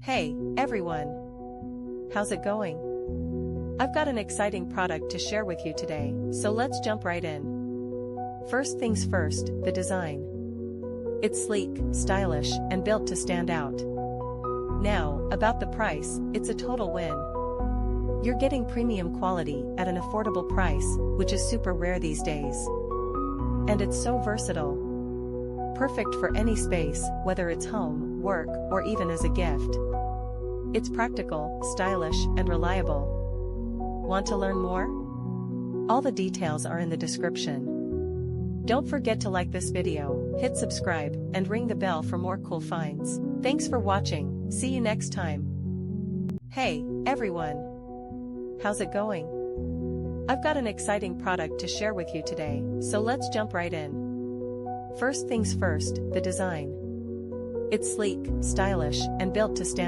Hey, everyone! How's it going? I've got an exciting product to share with you today, so let's jump right in. First things first, the design. It's sleek, stylish, and built to stand out. Now, about the price, it's a total win. You're getting premium quality at an affordable price, which is super rare these days. And it's so versatile. Perfect for any space, whether it's home, work, or even as a gift. It's practical, stylish, and reliable. Want to learn more? All the details are in the description. Don't forget to like this video, hit subscribe, and ring the bell for more cool finds. Thanks for watching, see you next time. Hey, everyone! How's it going? I've got an exciting product to share with you today, so let's jump right in. First things first, the design. It's sleek, stylish, and built to stand out.